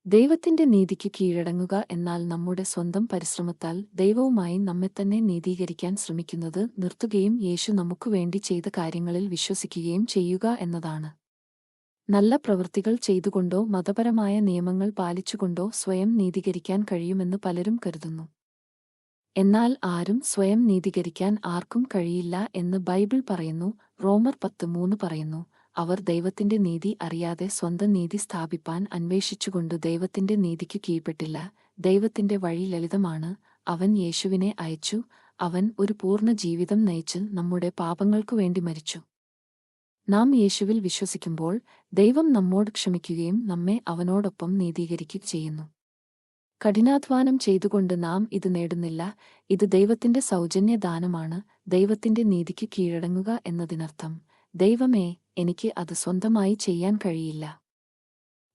ദൈവത്തിന്റെ നീതിക്ക് കീഴടങ്ങുക എന്നാൽ നമ്മുടെ സ്വന്തം പരിശ്രമത്താൽ ദൈവവുമായി നമ്മെത്തന്നെ നീതീകരിക്കാൻ ശ്രമിക്കുന്നത് നിർത്തുകയും യേശു നമുക്കുവേണ്ടി ചെയ്ത കാര്യങ്ങളിൽ വിശ്വസിക്കുകയും ചെയ്യുക എന്നതാണ്. നല്ല പ്രവൃത്തികൾ ചെയ്തുകൊണ്ടോ മതപരമായ നിയമങ്ങൾ പാലിച്ചുകൊണ്ടോ സ്വയം നീതീകരിക്കാൻ കഴിയുമെന്ന് പലരും കരുതുന്നു. എന്നാൽ ആരും സ്വയം നീതീകരിക്കാൻ ആർക്കും കഴിയില്ല എന്ന് ബൈബിൾ പറയുന്നു. റോമർ 10:3 പറയുന്നു, അവർ ദൈവത്തിന്റെ നീതി അറിയാതെ സ്വന്തം നീതി സ്ഥാപിപ്പാൻ അന്വേഷിച്ചുകൊണ്ട് ദൈവത്തിന്റെ നീതിക്കു കീഴ്പ്പെട്ടില്ല. ദൈവത്തിന്റെ വഴി ലളിതമാണ്. അവൻ യേശുവിനെ അയച്ചു. അവൻ ഒരു പൂർണ്ണ ജീവിതം നയിച്ച് നമ്മുടെ പാപങ്ങൾക്കുവേണ്ടി മരിച്ചു. നാം യേശുവിൽ വിശ്വസിക്കുമ്പോൾ ദൈവം നമ്മോട് ക്ഷമിക്കുകയും നമ്മെ അവനോടൊപ്പം നീതീകരിക്കുകയും ചെയ്യുന്നു. കഠിനാധ്വാനം ചെയ്തുകൊണ്ട് നാം ഇത് നേടുന്നില്ല. ഇത് ദൈവത്തിന്റെ സൗജന്യദാനമാണ്. ദൈവത്തിന്റെ നീതിക്ക് കീഴടങ്ങുക എന്നതിനർത്ഥം, ദൈവമേ, എനിക്ക് അത് സ്വന്തമായി ചെയ്യാൻ കഴിയില്ല,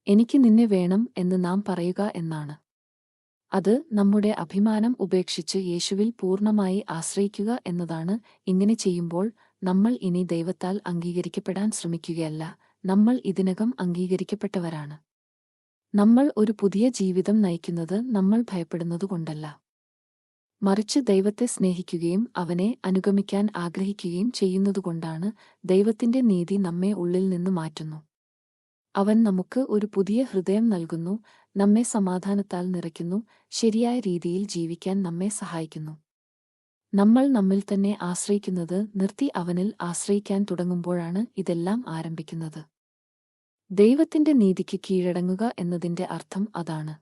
എനിക്ക് നിന്നെ വേണം എന്ന് നാം പറയുക എന്നാണ്. അത് നമ്മുടെ അഭിമാനം ഉപേക്ഷിച്ച് യേശുവിൽ പൂർണ്ണമായി ആശ്രയിക്കുക എന്നതാണ്. ഇങ്ങനെ ചെയ്യുമ്പോൾ നമ്മൾ ഇനി ദൈവത്താൽ അംഗീകരിക്കപ്പെടാൻ ശ്രമിക്കുകയല്ല, നമ്മൾ ഇതിനകം അംഗീകരിക്കപ്പെട്ടവരാണ്. നമ്മൾ ഒരു പുതിയ ജീവിതം നയിക്കുന്നത് നമ്മൾ ഭയപ്പെടുന്നതുകൊണ്ടല്ല, മറിച്ച് ദൈവത്തെ സ്നേഹിക്കുകയും അവനെ അനുഗമിക്കാൻ ആഗ്രഹിക്കുകയും ചെയ്യുന്നതുകൊണ്ടാണ്. ദൈവത്തിന്റെ നീതി നമ്മെ ഉള്ളിൽ നിന്ന് മാറ്റുന്നു. അവൻ നമുക്ക് ഒരു പുതിയ ഹൃദയം നൽകുന്നു, നമ്മെ സമാധാനത്താൽ നിറയ്ക്കുന്നു, ശരിയായ രീതിയിൽ ജീവിക്കാൻ നമ്മെ സഹായിക്കുന്നു. നമ്മൾ നമ്മിൽ തന്നെ ആശ്രയിക്കുന്നത് നിർത്തി അവനിൽ ആശ്രയിക്കാൻ തുടങ്ങുമ്പോഴാണ് ഇതെല്ലാം ആരംഭിക്കുന്നത്. ദൈവത്തിന്റെ നീതിക്ക് കീഴടങ്ങുക എന്നതിന്റെ അർത്ഥം അതാണ്.